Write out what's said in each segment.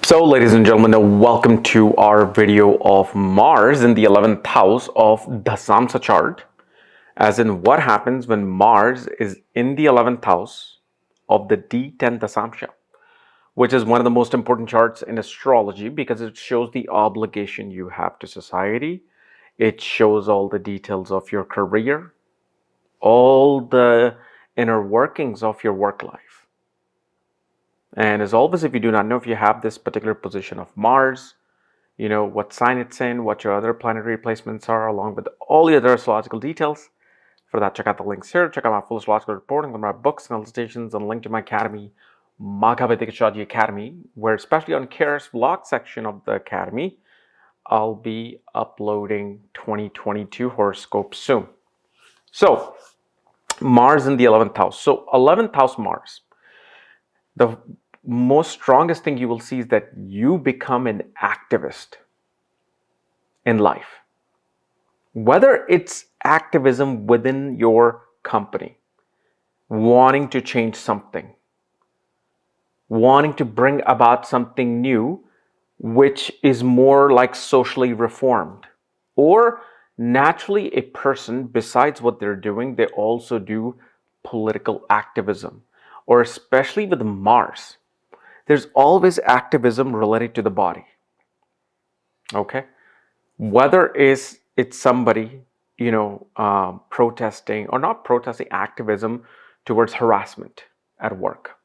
So, ladies and gentlemen, welcome to our video of Mars in the 11th house of Dashamsha chart. As in, what happens when Mars is in the 11th house of the D10 Dashamsha, which is one of the most important charts in astrology because it shows the obligation you have to society. It shows all the details of your career, all the inner workings of your work life. And as always, if you do not know if you have this particular position of Mars, you know what sign it's in, what your other planetary placements are, along with all the other astrological details. For that, check out the links here. Check out my full astrological reporting on my books and illustrations, and link to my academy, Vedic Astrology Academy, where especially on KRS vlog section of the academy, I'll be uploading 2022 horoscopes soon. So, Mars in the 11th house. So, 11th house Mars. The most strongest thing you will see is that you become an activist in life. Whether it's activism within your company, wanting to change something, wanting to bring about something new, which is more like socially reformed, or naturally a person, besides what they're doing, they also do political activism, or especially with Mars. There's always activism related to the body. Okay? Whether it's somebody, protesting or not protesting, activism towards harassment at work,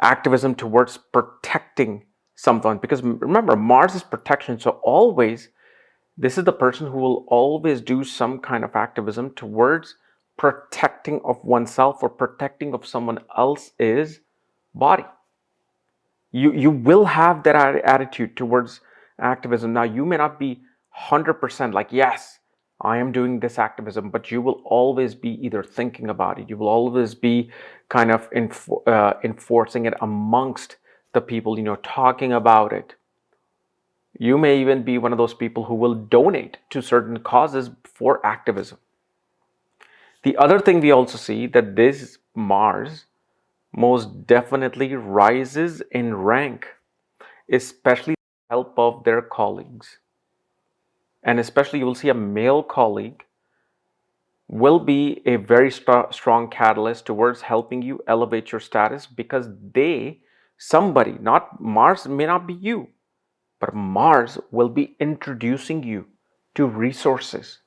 activism towards protecting someone. Because remember, Mars is protection. So always, this is the person who will always do some kind of activism towards protecting of oneself or protecting of someone else's body. You will have that attitude towards activism. Now, you may not be 100% like, yes, I am doing this activism, but you will always be either thinking about it. You will always be kind of enforcing it amongst the people, talking about it. You may even be one of those people who will donate to certain causes for activism. The other thing we also see that this Mars most definitely rises in rank, especially with the help of their colleagues. And especially you will see a male colleague will be a very strong catalyst towards helping you elevate your status, because somebody, not Mars, may not be you, but Mars will be introducing you to resources,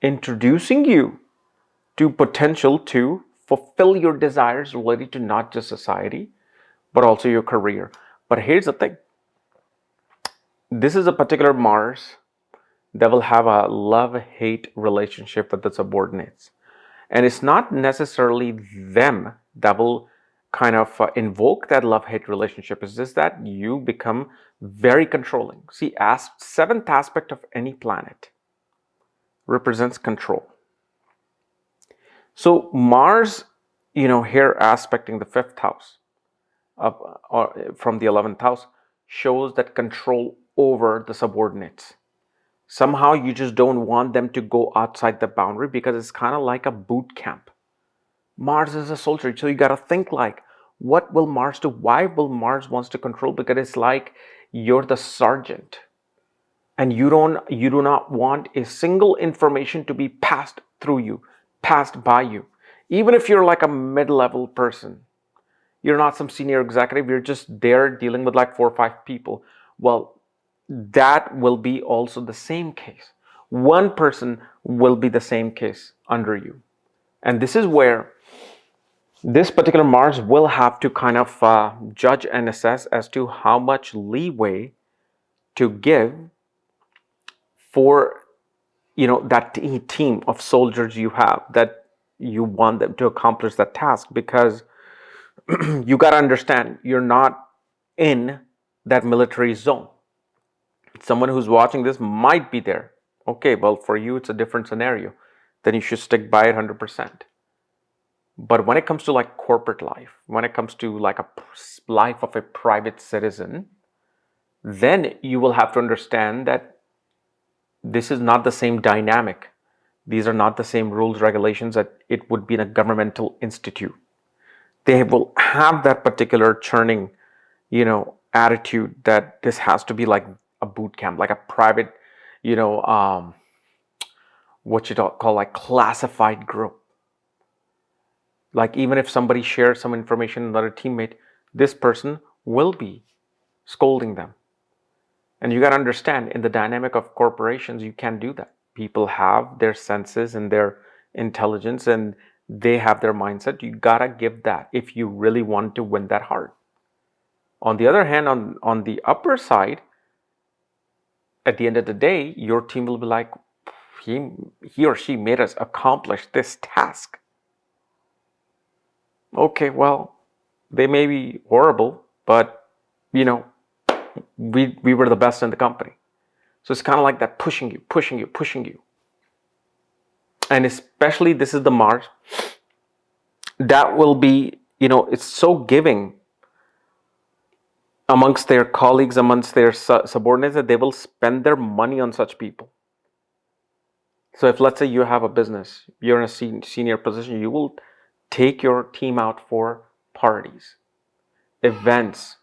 introducing you to potential to fulfill your desires related to not just society, but also your career. But here's the thing. This is a particular Mars that will have a love-hate relationship with the subordinates. And it's not necessarily them that will kind of invoke that love-hate relationship. It's just that you become very controlling. See, seventh aspect of any planet represents control. So Mars, here aspecting the 5th house from the 11th house shows that control over the subordinates. Somehow you just don't want them to go outside the boundary, because it's kind of like a boot camp. Mars is a soldier, so you got to think like, what will Mars do? Why will Mars wants to control? Because it's like you're the sergeant, and you do not want a single information to be passed through you, passed by you. Even if you're like a mid-level person, you're not some senior executive, you're just there dealing with like 4 or 5 people. Well, that will be also the same case. One person will be the same case under you. And this is where this particular Mars will have to kind of judge and assess as to how much leeway to give for that team of soldiers you have, that you want them to accomplish that task. Because you got to understand, you're not in that military zone. Someone who's watching this might be there. Okay, well, for you it's a different scenario. Then you should stick by it 100%. But when it comes to like corporate life, when it comes to like a life of a private citizen, then you will have to understand that this is not the same dynamic. These are not the same rules, regulations that it would be in a governmental institute. They will have that particular churning, attitude that this has to be like a boot camp, like a private, what you call like classified group. Like even if somebody shares some information with another teammate, this person will be scolding them. And you got to understand, in the dynamic of corporations, you can't do that. People have their senses and their intelligence, and they have their mindset. You got to give that if you really want to win that heart. On the other hand, on the upper side, at the end of the day, your team will be like, he or she made us accomplish this task. Okay, well, they may be horrible, but we were the best in the company. So it's kind of like that, pushing you. And especially this is the Mars. That will be, it's so giving amongst their colleagues, amongst their subordinates, that they will spend their money on such people. So if, let's say, you have a business, you're in a senior position, you will take your team out for parties, events.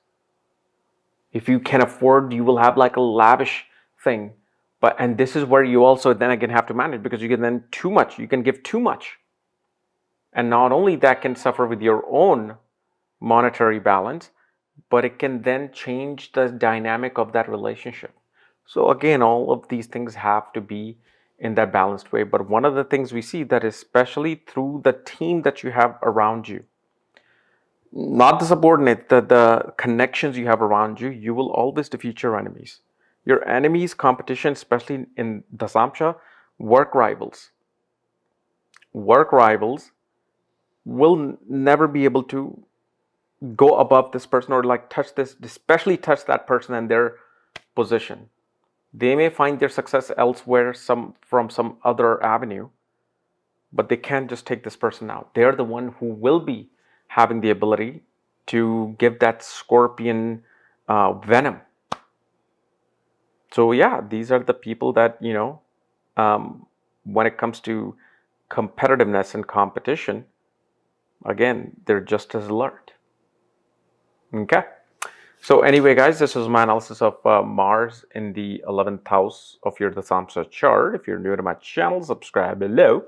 If you can afford, you will have like a lavish thing. And this is where you also then again have to manage, because you can then you can give too much. And not only that can suffer with your own monetary balance, but it can then change the dynamic of that relationship. So again, all of these things have to be in that balanced way. But one of the things we see that especially through the team that you have around you, not the subordinate, the connections you have around you, you will always defeat your enemies. Your enemies, competition, especially in Dashamsha, work rivals. Work rivals will never be able to go above this person or like touch this, especially touch that person and their position. They may find their success elsewhere, from some other avenue, but they can't just take this person out. They're the one who will be having the ability to give that scorpion venom. So yeah, these are the people that, when it comes to competitiveness and competition, again, they're just as alert. Okay. So anyway, guys, this was my analysis of Mars in the 11th house of your Dashamsha chart. If you're new to my channel, subscribe below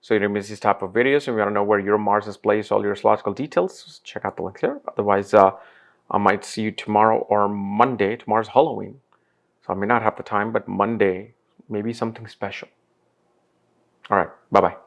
so you don't miss these type of videos. And if you want to know where your Mars is placed, all your astrological details, check out the link here. Otherwise, I might see you tomorrow or Monday. Tomorrow's Halloween, so I may not have the time, but Monday, maybe something special. All right. Bye-bye.